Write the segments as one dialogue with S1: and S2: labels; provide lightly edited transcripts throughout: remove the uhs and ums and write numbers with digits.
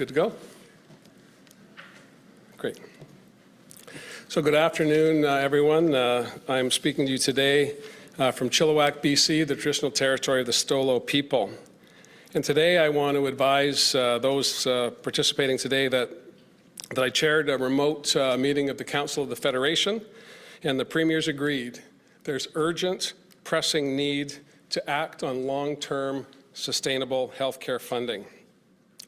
S1: Good to go? Great. So good afternoon, everyone. I'm speaking to you today from Chilliwack, BC, the traditional territory of the Stolo people. And today I want to advise those participating today that I chaired a remote meeting of the Council of the Federation, and the Premier's agreed there's urgent, pressing need to act on long-term, sustainable healthcare funding.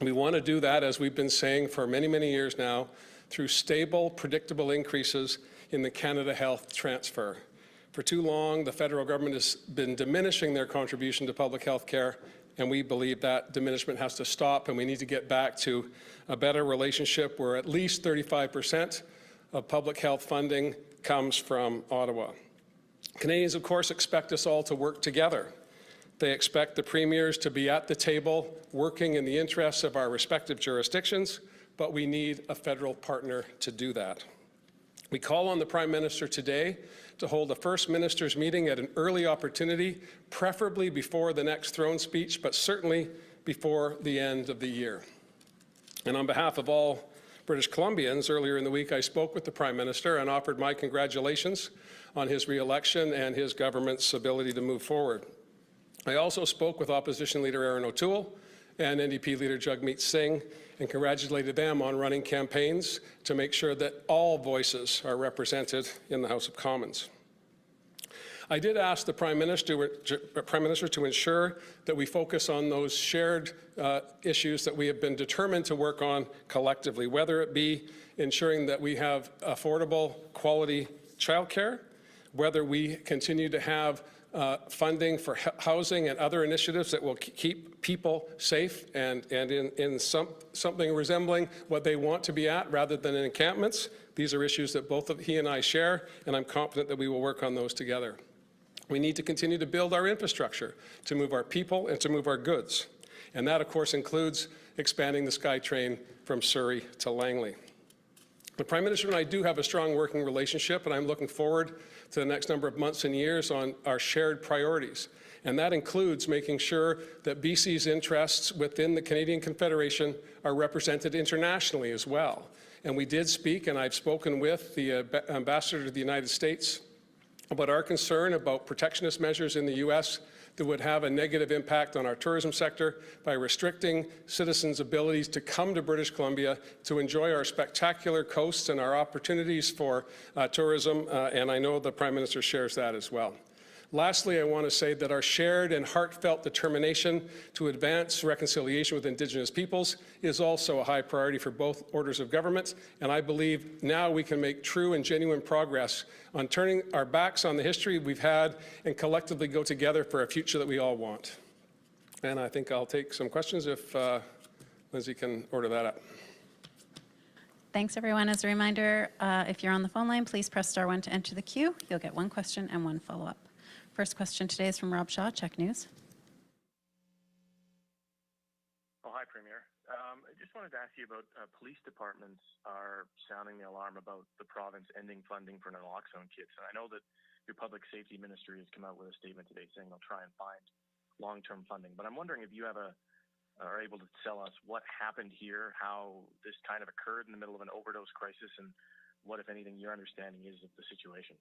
S1: We want to do that, as we've been saying for many, many years now, through stable, predictable increases in the Canada Health Transfer. For too long, the federal government has been diminishing their contribution to public health care, and we believe that diminishment has to stop, and we need to get back to a better relationship where at least 35% of public health funding comes from Ottawa. Canadians, of course, expect us all to work together. They expect the premiers to be at the table, working in the interests of our respective jurisdictions, but we need a federal partner to do that. We call on the Prime Minister today to hold a First Minister's meeting at an early opportunity, preferably before the next throne speech, but certainly before the end of the year. And on behalf of all British Columbians, earlier in the week I spoke with the Prime Minister and offered my congratulations on his re-election and his government's ability to move forward. I also spoke with Opposition Leader Erin O'Toole and NDP Leader Jagmeet Singh and congratulated them on running campaigns to make sure that all voices are represented in the House of Commons. I did ask the Prime Minister to ensure that we focus on those shared issues that we have been determined to work on collectively, whether it be ensuring that we have affordable, quality childcare, whether we continue to have funding for housing and other initiatives that will keep people safe and in something resembling what they want to be at rather than in encampments. These are issues that both he and I share, and I'm confident that we will work on those together. We need to continue to build our infrastructure to move our people and to move our goods. And that, of course, includes expanding the SkyTrain from Surrey to Langley. The Prime Minister and I do have a strong working relationship, and I'm looking forward to the next number of months and years on our shared priorities. And that includes making sure that BC's interests within the Canadian Confederation are represented internationally as well. And we did speak, and I've spoken with the Ambassador to the United States about our concern about protectionist measures in the U.S. that would have a negative impact on our tourism sector by restricting citizens' abilities to come to British Columbia to enjoy our spectacular coasts and our opportunities for tourism, and I know the Prime Minister shares that as well. Lastly, I want to say that our shared and heartfelt determination to advance reconciliation with Indigenous peoples is also a high priority for both orders of government, and I believe now we can make true and genuine progress on turning our backs on the history we've had and collectively go together for a future that we all want. And I think I'll take some questions if Lindsay can order that up.
S2: Thanks, everyone. As a reminder, if you're on the phone line, please press *1 to enter the queue. You'll get one question and one follow-up. First question today is from Rob Shaw, Check News.
S3: Oh, hi, Premier. I just wanted to ask you about police departments are sounding the alarm about the province ending funding for Naloxone kits. And I know that your public safety ministry has come out with a statement today saying they'll try and find long-term funding. But I'm wondering if you are able to tell us what happened here, how this kind of occurred in the middle of an overdose crisis, and what, if anything, your understanding is of the situation.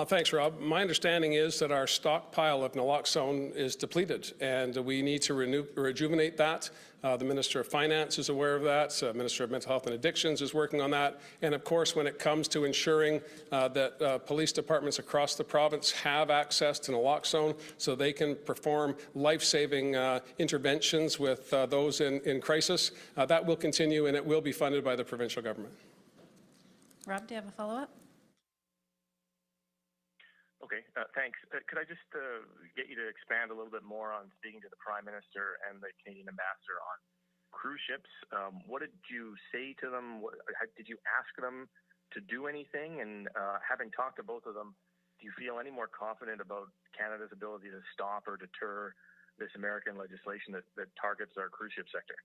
S1: Thanks, Rob. My understanding is that our stockpile of Naloxone is depleted, and we need to rejuvenate that. The Minister of Finance is aware of that. Minister of Mental Health and Addictions is working on that. And of course, when it comes to ensuring that police departments across the province have access to Naloxone so they can perform life-saving interventions with those in crisis, that will continue, and it will be funded by the provincial government.
S2: Rob, do you have a follow-up?
S3: Okay, thanks. Could I just get you to expand a little bit more on speaking to the Prime Minister and the Canadian Ambassador on cruise ships? What did you say to them? Did you ask them to do anything? And having talked to both of them, do you feel any more confident about Canada's ability to stop or deter this American legislation that targets our cruise ship sector?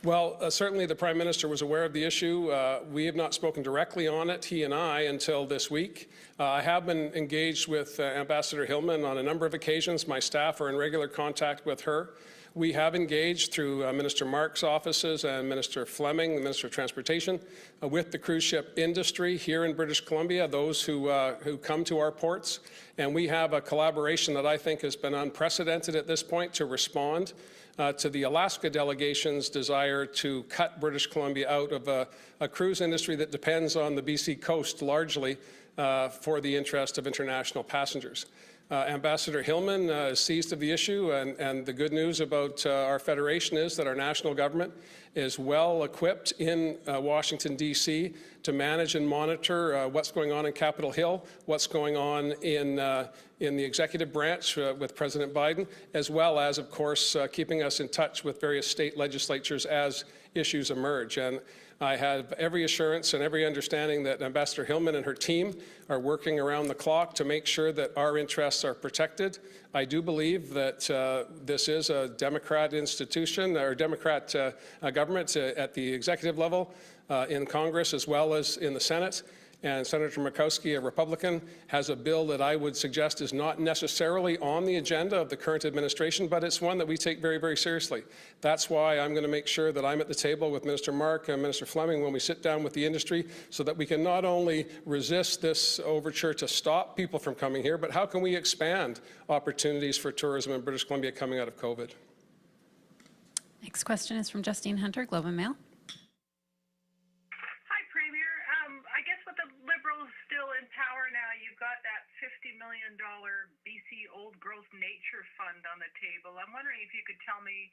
S1: Well, certainly the Prime Minister was aware of the issue. We have not spoken directly on it, he and I, until this week. I have been engaged with Ambassador Hillman on a number of occasions. My staff are in regular contact with her. We have engaged through Minister Mark's offices and Minister Fleming, the Minister of Transportation, with the cruise ship industry here in British Columbia, those who come to our ports. And we have a collaboration that I think has been unprecedented at this point to respond to the Alaska delegation's desire to cut British Columbia out of a cruise industry that depends on the BC coast largely for the interest of international passengers. Ambassador Hillman is seized of the issue, and the good news about our federation is that our national government is well equipped in Washington, D.C. to manage and monitor what's going on in Capitol Hill, what's going on in the executive branch with President Biden, as well as, of course, keeping us in touch with various state legislatures as issues emerge. And I have every assurance and every understanding that Ambassador Hillman and her team are working around the clock to make sure that our interests are protected. I do believe that this is a Democrat institution or Democrat government at the executive level in Congress as well as in the Senate. And Senator Murkowski, a Republican, has a bill that I would suggest is not necessarily on the agenda of the current administration, but it's one that we take very, very seriously. That's why I'm going to make sure that I'm at the table with Minister Mark and Minister Fleming when we sit down with the industry so that we can not only resist this overture to stop people from coming here, but how can we expand opportunities for tourism in British Columbia coming out of COVID?
S2: Next question is from Justine Hunter, Globe and Mail.
S4: Got that $50 million BC Old Growth Nature Fund on the table. I'm wondering if you could tell me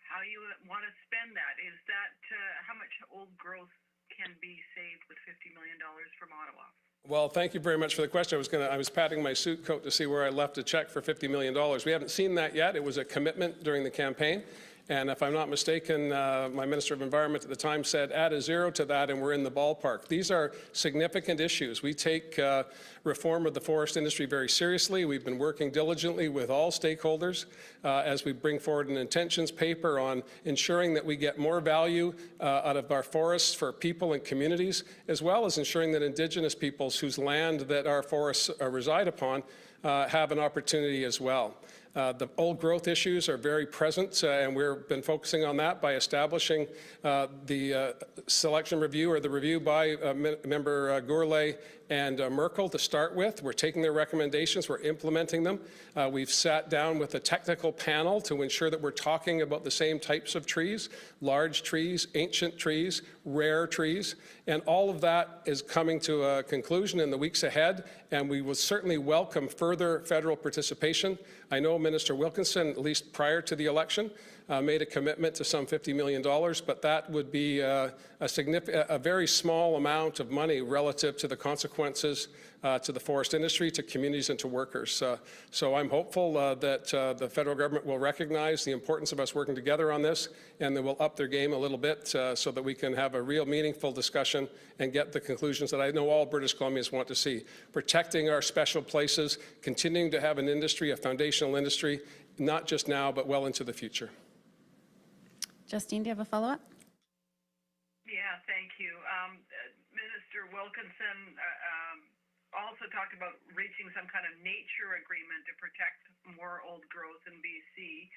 S4: how you want to spend that. Is that how much old growth can be saved with $50 million from Ottawa?
S1: Well, thank you very much for the question. I was patting my suit coat to see where I left a check for $50 million. We haven't seen that yet. It was a commitment during the campaign. And if I'm not mistaken, my Minister of Environment at the time said, add a zero to that and we're in the ballpark. These are significant issues. We take reform of the forest industry very seriously. We've been working diligently with all stakeholders as we bring forward an intentions paper on ensuring that we get more value out of our forests for people and communities, as well as ensuring that Indigenous peoples whose land that our forests reside upon have an opportunity as well. The old growth issues are very present, and we've been focusing on that by establishing the selection review or the review by Member Gourlay and Merkel to start with. We're taking their recommendations, we're implementing them. We've sat down with a technical panel to ensure that we're talking about the same types of trees, large trees, ancient trees, rare trees, and all of that is coming to a conclusion in the weeks ahead, and we will certainly welcome further federal participation. I know Minister Wilkinson, at least prior to the election, made a commitment to some $50 million, but that would be a very small amount of money relative to the consequences to the forest industry, to communities, and to workers. So I'm hopeful that the federal government will recognize the importance of us working together on this, and they will up their game a little bit so that we can have a real meaningful discussion and get the conclusions that I know all British Columbians want to see. Protecting our special places, continuing to have an industry, a foundational industry, not just now, but well into the future.
S2: Justine, do you have a follow-up?
S4: Yeah, thank you. Minister Wilkinson also talked about reaching some kind of nature agreement to protect more old growth in BC.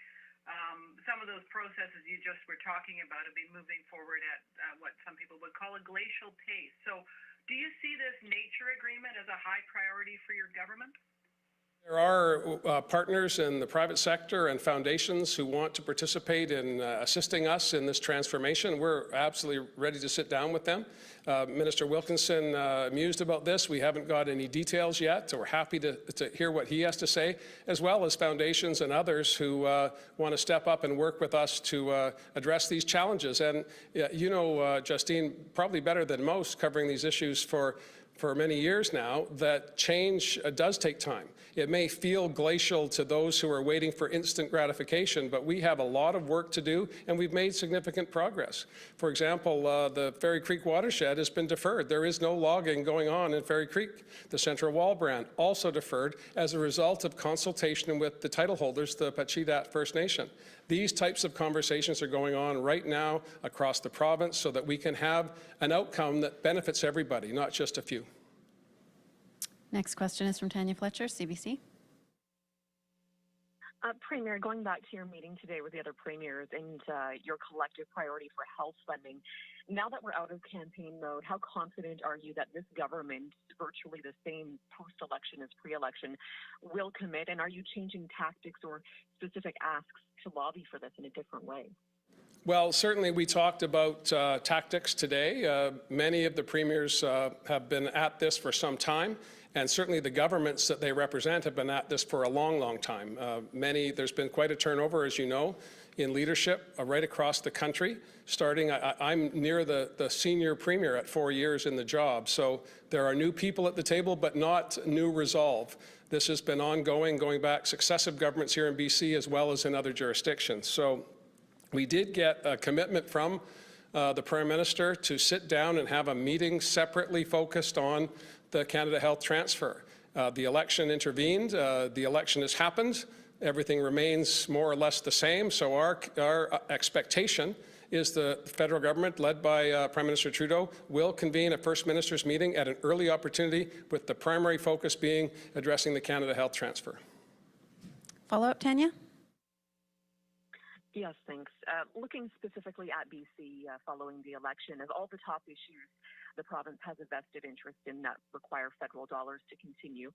S4: Some of those processes you just were talking about have been moving forward at what some people would call a glacial pace. So do you see this nature agreement as a high priority for your government?
S1: There are partners in the private sector and foundations who want to participate in assisting us in this transformation. We're absolutely ready to sit down with them. Minister Wilkinson mused about this. We haven't got any details yet, so we're happy to hear what he has to say, as well as foundations and others who want to step up and work with us to address these challenges. And you know, Justine, probably better than most, covering these issues for for many years now that change does take time. It may feel glacial to those who are waiting for instant gratification, but we have a lot of work to do, and we've made significant progress. For example, the Fairy Creek watershed has been deferred. There is no logging going on in Fairy Creek. The Central Wall Brand also deferred as a result of consultation with the title holders, the Pacheedaht First Nation. These types of conversations are going on right now across the province so that we can have an outcome that benefits everybody, not just a few.
S2: Next question is from Tanya Fletcher, CBC.
S5: Premier, going back to your meeting today with the other premiers and your collective priority for health funding, now that we're out of campaign mode, how confident are you that this government, virtually the same post-election as pre-election, will commit? And are you changing tactics or specific asks to lobby for this in a different way?
S1: Well, certainly we talked about tactics today. Many of the premiers have been at this for some time, and certainly the governments that they represent have been at this for a long, long time. There's been quite a turnover, as you know, in leadership right across the country. I'm near the senior premier at 4 years in the job, so there are new people at the table, but not new resolve. This has been ongoing, going back successive governments here in BC as well as in other jurisdictions. So we did get a commitment from the Prime Minister to sit down and have a meeting separately focused on the Canada Health transfer. The election intervened. The election has happened. Everything remains more or less the same. So our expectation is the federal government, led by Prime Minister Trudeau, will convene a First Minister's meeting at an early opportunity, with the primary focus being addressing the Canada Health transfer.
S2: Follow-up, Tanya?
S5: Yes, thanks. Looking specifically at BC following the election, of all the top issues the province has a vested interest in that require federal dollars to continue,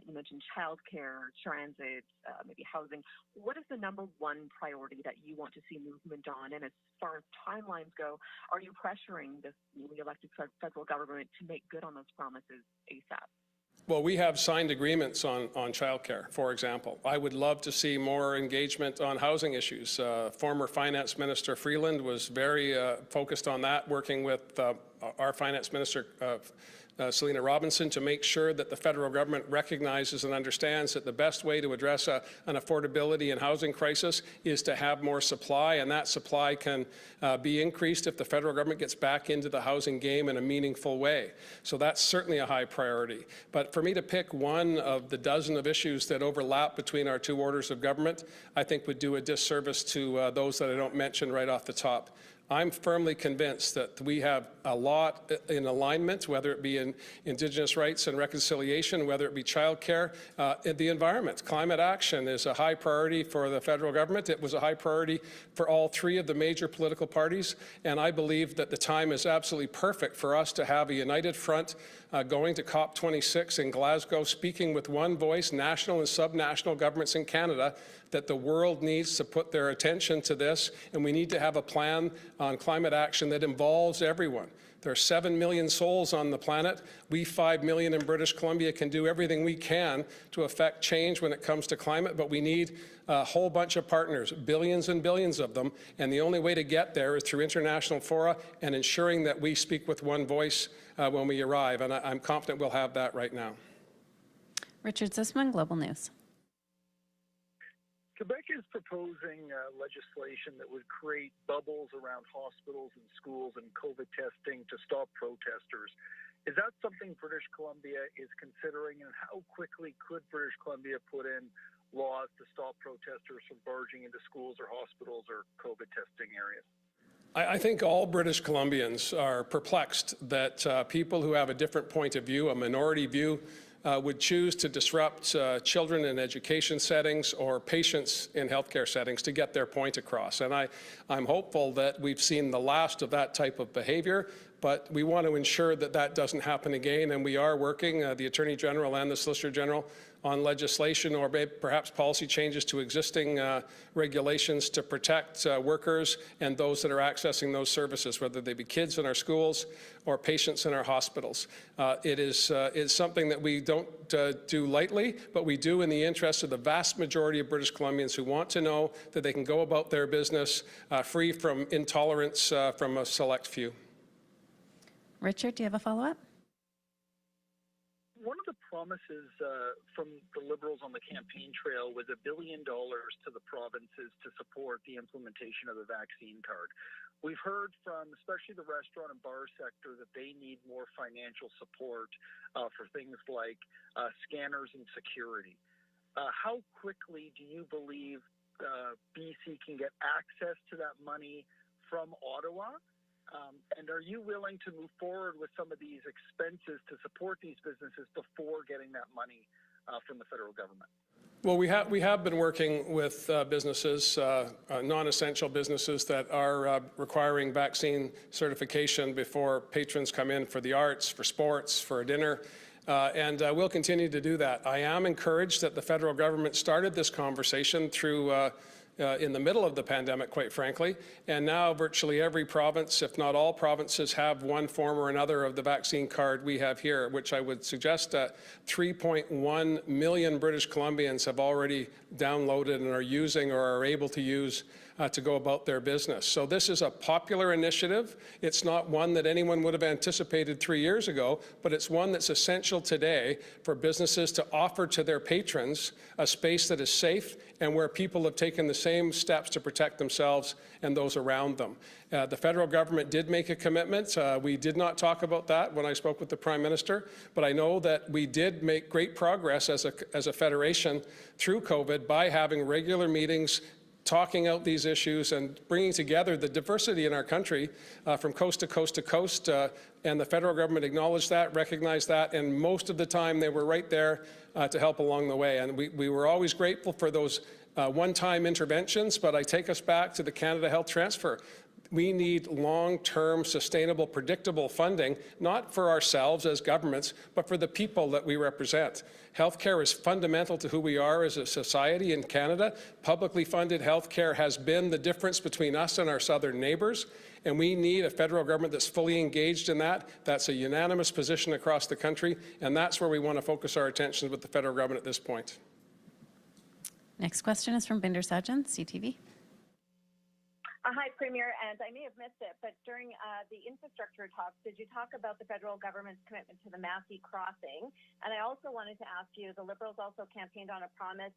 S5: you mentioned childcare, transit, maybe housing. What is the number one priority that you want to see movement on? And as far as timelines go, are you pressuring this newly elected federal government to make good on those promises ASAP?
S1: Well, we have signed agreements on childcare, for example. I would love to see more engagement on housing issues. Former Finance Minister Freeland was very focused on that, working with our Finance Minister, Selina Robinson, to make sure that the federal government recognizes and understands that the best way to address an affordability and housing crisis is to have more supply, and that supply can be increased if the federal government gets back into the housing game in a meaningful way. So that's certainly a high priority. But for me to pick one of the dozen of issues that overlap between our two orders of government, I think would do a disservice to those that I don't mention right off the top. I'm firmly convinced that we have a lot in alignment, whether it be in Indigenous rights and reconciliation, whether it be childcare, the environment. Climate action is a high priority for the federal government. It was a high priority for all three of the major political parties, and I believe that the time is absolutely perfect for us to have a united front going to COP26 in Glasgow, speaking with one voice, national and subnational governments in Canada, that the world needs to put their attention to this, and we need to have a plan on climate action that involves everyone. There are 7 million souls on the planet. We 5 million in British Columbia can do everything we can to affect change when it comes to climate, but we need a whole bunch of partners, billions and billions of them, and the only way to get there is through international fora and ensuring that we speak with one voice when we arrive, and I'm confident we'll have that right now.
S2: Richard Zussman, Global News.
S6: Quebec is proposing legislation that would create bubbles around hospitals and schools and COVID testing to stop protesters. Is that something British Columbia is considering, and how quickly could British Columbia put in laws to stop protesters from barging into schools or hospitals or COVID testing areas?
S1: I think all British Columbians are perplexed that people who have a different point of view, a minority view, would choose to disrupt children in education settings or patients in healthcare settings to get their point across. And I'm hopeful that we've seen the last of that type of behavior, but we want to ensure that that doesn't happen again, and we are working, the Attorney General and the Solicitor General, on legislation or perhaps policy changes to existing regulations to protect workers and those that are accessing those services, whether they be kids in our schools or patients in our hospitals. It is something that we don't do lightly, but we do in the interest of the vast majority of British Columbians who want to know that they can go about their business free from intolerance from a select few.
S2: Richard, do you have a follow-up?
S6: promises from the Liberals on the campaign trail was $1 billion to the provinces to support the implementation of the vaccine card. We've heard from especially the restaurant and bar sector that they need more financial support for things like scanners and security. How quickly do you believe BC can get access to that money from Ottawa? And are you willing to move forward with some of these expenses to support these businesses before getting that money from the federal government?
S1: Well, we have been working with businesses, non-essential businesses that are requiring vaccine certification before patrons come in for the arts, for sports, for a dinner. And we'll continue to do that. I am encouraged that the federal government started this conversation through in the middle of the pandemic, quite frankly, and now virtually every province, if not all provinces, have one form or another of the vaccine card we have here, which I would suggest that 3.1 million British Columbians have already downloaded and are using or are able to use to go about their business. So this is a popular initiative. It's not one that anyone would have anticipated 3 years ago, but it's one that's essential today for businesses to offer to their patrons a space that is safe and where people have taken the same steps to protect themselves and those around them. The federal government did make a commitment. We did not talk about that when I spoke with the Prime Minister, but I know that we did make great progress as a federation through COVID by having regular meetings, talking out these issues and bringing together the diversity in our country from coast to coast to coast. And the federal government acknowledged that, recognized that, and most of the time they were right there to help along the way. And we were always grateful for those one-time interventions, but I take us back to the Canada Health Transfer. We need long-term, sustainable, predictable funding, not for ourselves as governments, but for the people that we represent. Healthcare is fundamental to who we are as a society in Canada. Publicly funded healthcare has been the difference between us and our southern neighbours, and we need a federal government that's fully engaged in that. That's a unanimous position across the country, and that's where we want to focus our attention with the federal government at this point.
S2: Next question is from Binder Sajjan, CTV.
S7: Hi, Premier, and I may have missed it, but during the infrastructure talks, did you talk about the federal government's commitment to the Massey crossing? And I also wanted to ask you, the Liberals also campaigned on a promise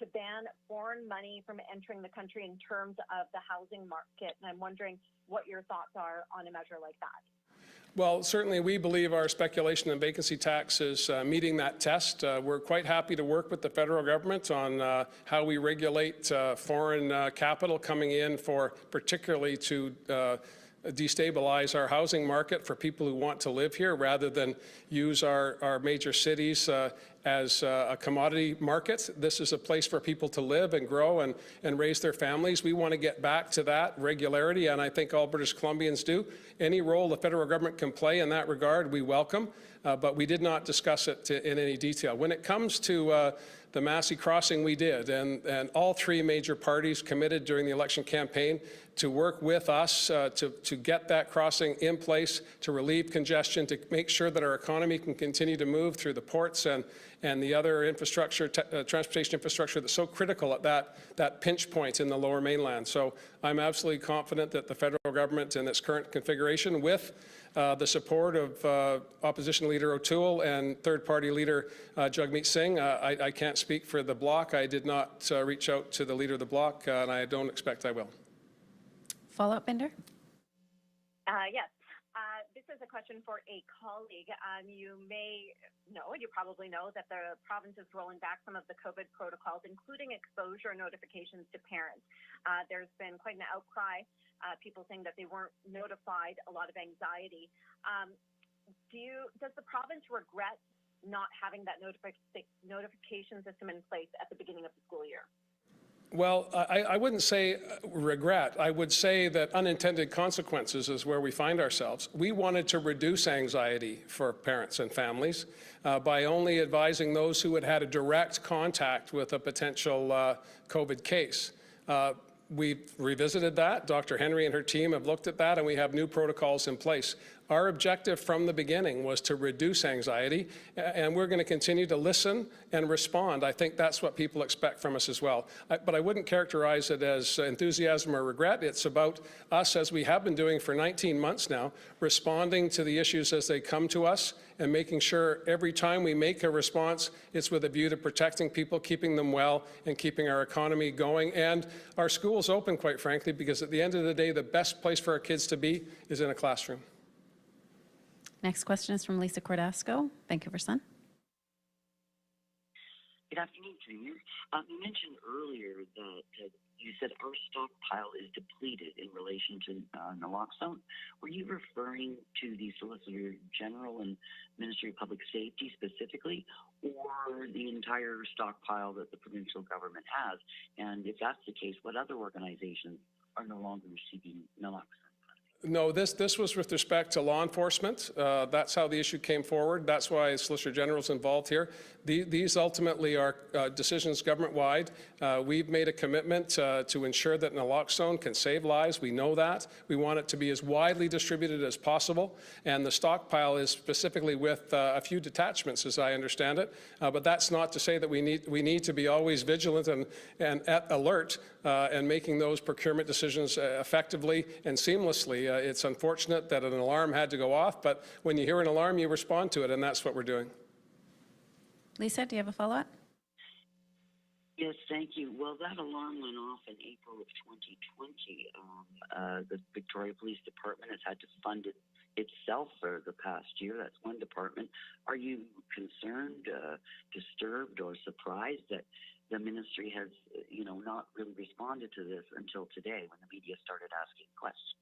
S7: to ban foreign money from entering the country in terms of the housing market, and I'm wondering what your thoughts are on a measure like that.
S1: Well, certainly we believe our speculation and vacancy tax is meeting that test. We're quite happy to work with the federal government on how we regulate foreign capital coming in particularly to destabilize our housing market for people who want to live here rather than use our major cities as a commodity market. This is a place for people to live and grow and raise their families. We want to get back to that regularity, and I think all British Columbians do. Any role the federal government can play in that regard, we welcome, but we did not discuss it in any detail. When it comes to the Massey crossing, we did, and all three major parties committed during the election campaign to work with us to get that crossing in place, to relieve congestion, to make sure that our economy can continue to move through the ports and the other infrastructure, transportation infrastructure that's so critical at that pinch point in the Lower Mainland. So I'm absolutely confident that the federal government in its current configuration, with the support of Opposition Leader O'Toole and third-party Leader Jagmeet Singh, I can't speak for the Bloc. I did not reach out to the Leader of the Bloc, and I don't expect I will.
S2: Follow-up, Binder?
S7: Yes. This is a question for a colleague. You may know, and you probably know, that the province is rolling back some of the COVID protocols, including exposure notifications to parents. There's been quite an outcry, people saying that they weren't notified, a lot of anxiety. Does the province regret not having that notification system in place at the beginning of the school year?
S1: Well, I wouldn't say regret. I would say that unintended consequences is where we find ourselves. We wanted to reduce anxiety for parents and families by only advising those who had had a direct contact with a potential COVID case. We've revisited that. Dr. Henry and her team have looked at that, and we have new protocols in place. Our objective from the beginning was to reduce anxiety, and we're going to continue to listen and respond. I think that's what people expect from us as well. But I wouldn't characterize it as enthusiasm or regret. It's about us, as we have been doing for 19 months now, responding to the issues as they come to us and making sure every time we make a response, it's with a view to protecting people, keeping them well, and keeping our economy going and our schools open, quite frankly, because at the end of the day, the best place for our kids to be is in a classroom.
S2: Next question is from Lisa Cordasco, Vancouver Sun.
S8: Good afternoon, Premier. You mentioned earlier that you said our stockpile is depleted in relation to naloxone. Were you referring to the Solicitor General and Ministry of Public Safety specifically, or the entire stockpile that the provincial government has? And if that's the case, what other organizations are no longer receiving naloxone?
S1: No, this was with respect to law enforcement. That's how the issue came forward. That's why Solicitor General is involved here. These ultimately are decisions government-wide. We've made a commitment to ensure that naloxone can save lives. We know that. We want it to be as widely distributed as possible. And the stockpile is specifically with a few detachments, as I understand it. But that's not to say that we need to be always vigilant and at alert and making those procurement decisions effectively and seamlessly. It's unfortunate that an alarm had to go off, but when you hear an alarm, you respond to it, and that's what we're doing.
S2: Lisa, do you have a follow-up?
S8: Yes, thank you. Well, that alarm went off in April of 2020. The Victoria Police Department has had to fund it itself for the past year. That's one department. Are you concerned, disturbed, or surprised that the ministry has, not really responded to this until today when the media started asking questions?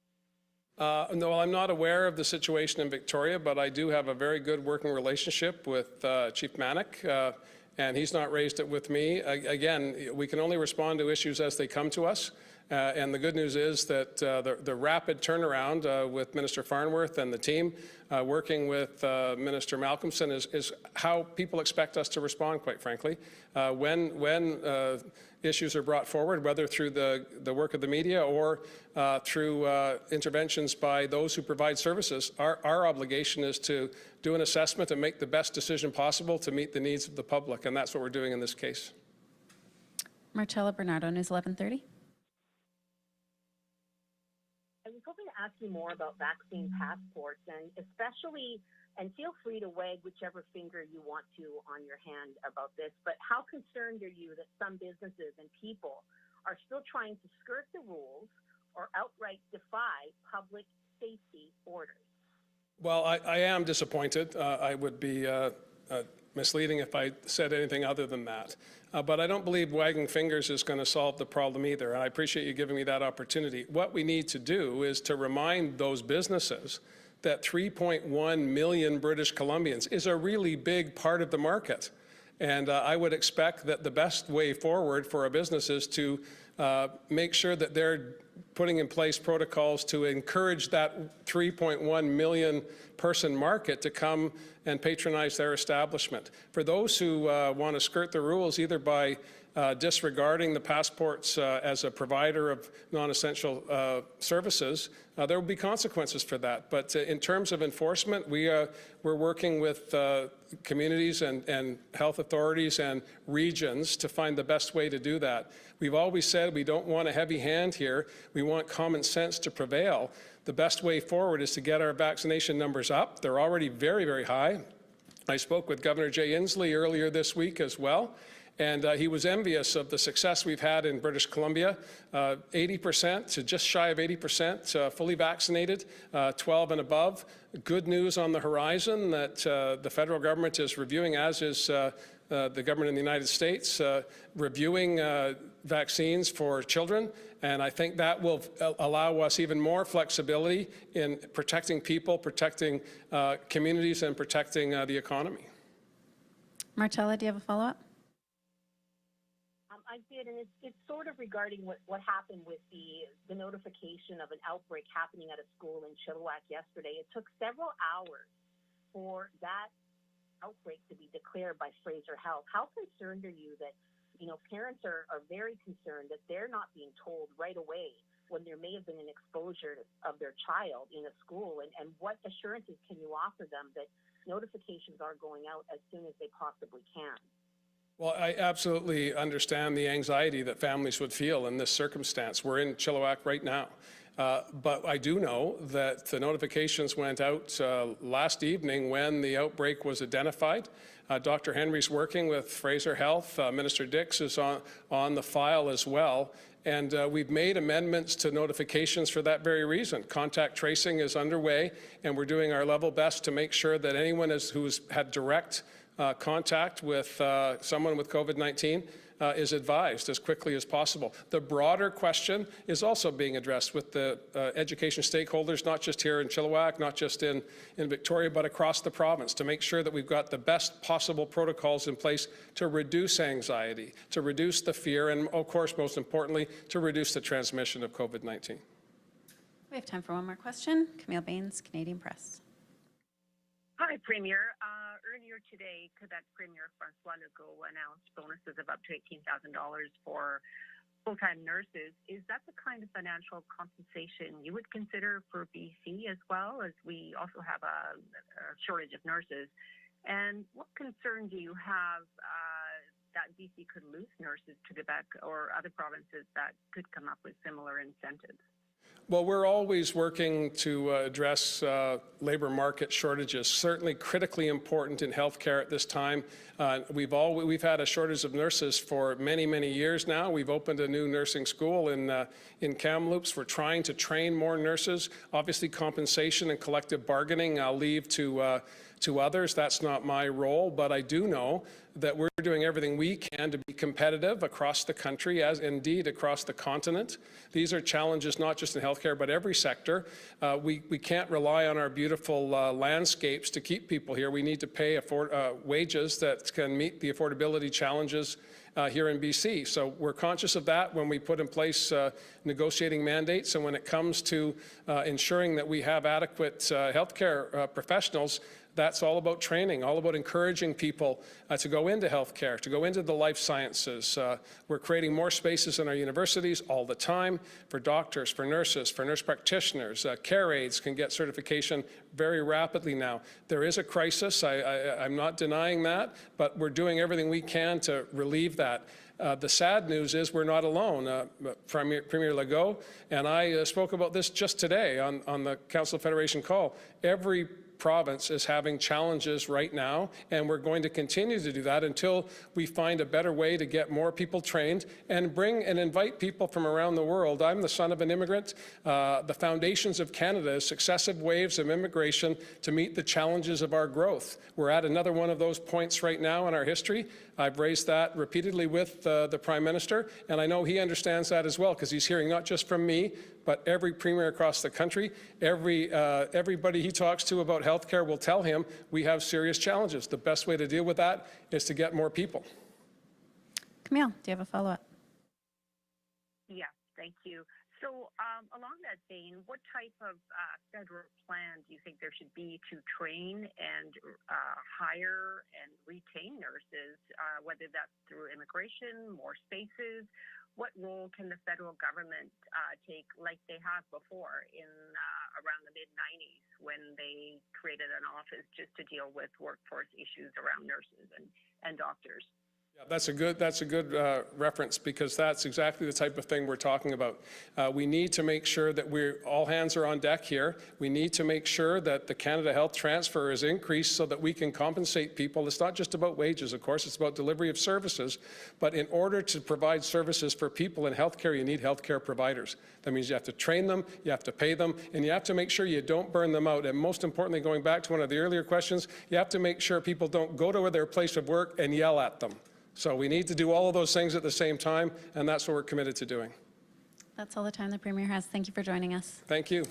S1: No, I'm not aware of the situation in Victoria, but I do have a very good working relationship with Chief Manick, and he's not raised it with me. Again, we can only respond to issues as they come to us. And the good news is that the rapid turnaround with Minister Farnworth and the team working with Minister Malcolmson is how people expect us to respond, quite frankly. When issues are brought forward, whether through the work of the media or through interventions by those who provide services, our obligation is to do an assessment and make the best decision possible to meet the needs of the public, and that's what we're doing in this case.
S2: Marcella Bernardo, News 1130.
S7: I was hoping to ask you more about vaccine passports, and especially, and feel free to wag whichever finger you want to on your hand about this, but how concerned are you that some businesses and people are still trying to skirt the rules or outright defy public safety orders?
S1: Well, I am disappointed. I would be misleading if I said anything other than that. But I don't believe wagging fingers is going to solve the problem either, and I appreciate you giving me that opportunity. What we need to do is to remind those businesses that 3.1 million British Columbians is a really big part of the market. And I would expect that the best way forward for a business is to make sure that they're putting in place protocols to encourage that 3.1 million person market to come and patronize their establishment. For those who want to skirt the rules either by disregarding the passports as a provider of non-essential services, there will be consequences for that. But in terms of enforcement, we're working with communities and health authorities and regions to find the best way to do that. We've always said we don't want a heavy hand here. We want common sense to prevail. The best way forward is to get our vaccination numbers up. They're already very, very high. I spoke with Governor Jay Inslee earlier this week as well. And he was envious of the success we've had in British Columbia, 80% to just shy of 80% fully vaccinated, 12 and above. Good news on the horizon that the federal government is reviewing, as is the government in the United States, reviewing vaccines for children. And I think that will allow us even more flexibility in protecting people, protecting communities, and protecting the economy.
S2: Marcella, do you have a follow-up?
S7: I did, and it's sort of regarding what happened with the notification of an outbreak happening at a school in Chilliwack yesterday. It took several hours for that outbreak to be declared by Fraser Health. How concerned are you that, parents are very concerned that they're not being told right away when there may have been an exposure of their child in a school, and what assurances can you offer them that notifications are going out as soon as they possibly can?
S1: Well, I absolutely understand the anxiety that families would feel in this circumstance. We're in Chilliwack right now. But I do know that the notifications went out last evening when the outbreak was identified. Dr. Henry's working with Fraser Health. Minister Dix is on the file as well. And we've made amendments to notifications for that very reason. Contact tracing is underway, and we're doing our level best to make sure that anyone who's had direct contact with someone with COVID-19 is advised as quickly as possible. The broader question is also being addressed with the education stakeholders, not just here in Chilliwack, not just in Victoria, but across the province, to make sure that we've got the best possible protocols in place to reduce anxiety, to reduce the fear, and of course, most importantly, to reduce the transmission of COVID-19.
S2: We have time for one more question. Camille Baines, Canadian Press.
S9: Hi, Premier. Earlier today, Quebec Premier François Legault announced bonuses of up to $18,000 for full-time nurses. Is that the kind of financial compensation you would consider for BC as well, as we also have a shortage of nurses? And what concern do you have that BC could lose nurses to Quebec or other provinces that could come up with similar incentives?
S1: Well, we're always working to address labor market shortages, certainly critically important in healthcare at this time. We've had a shortage of nurses for many, many years now. We've opened a new nursing school in Kamloops. We're trying to train more nurses. Obviously, compensation and collective bargaining I'll leave to others. That's not my role, but I do know that we're doing everything we can to be competitive across the country, as indeed across the continent. These are challenges not just in healthcare, but every sector. We can't rely on our beautiful landscapes to keep people here. We need to pay wages that can meet the affordability challenges here in BC. So we're conscious of that when we put in place negotiating mandates, and when it comes to ensuring that we have adequate healthcare professionals. That's all about training, all about encouraging people to go into healthcare, to go into the life sciences. We're creating more spaces in our universities all the time for doctors, for nurses, for nurse practitioners. Care aides can get certification very rapidly now. There is a crisis, I'm not denying that, but we're doing everything we can to relieve that. The sad news is we're not alone. Premier Legault and I spoke about this just today on the Council of Federation call. Every province is having challenges right now, and we're going to continue to do that until we find a better way to get more people trained and bring and invite people from around the world. I'm the son of an immigrant. The foundations of Canada is successive waves of immigration to meet the challenges of our growth. We're at another one of those points right now in our history. I've raised that repeatedly with the Prime Minister, and I know he understands that as well, because he's hearing not just from me, but every premier across the country. Everybody he talks to about healthcare will tell him we have serious challenges. The best way to deal with that is to get more people.
S2: Camille, do you have a follow-up?
S9: Yeah, thank you. So along that vein, what type of federal plan do you think there should be to train and hire and retain nurses, whether that's through immigration, more spaces? What role can the federal government take, like they have before in around the mid-90s when they created an office just to deal with workforce issues around nurses and doctors?
S1: Yeah, that's a good reference, because that's exactly the type of thing we're talking about. We need to make sure that all hands are on deck here. We need to make sure that the Canada Health Transfer is increased so that we can compensate people. It's not just about wages, of course, it's about delivery of services. But in order to provide services for people in healthcare, you need healthcare providers. That means you have to train them, you have to pay them, and you have to make sure you don't burn them out. And most importantly, going back to one of the earlier questions, you have to make sure people don't go to their place of work and yell at them. So we need to do all of those things at the same time, and that's what we're committed to doing.
S2: That's all the time the Premier has. Thank you for joining us.
S1: Thank you.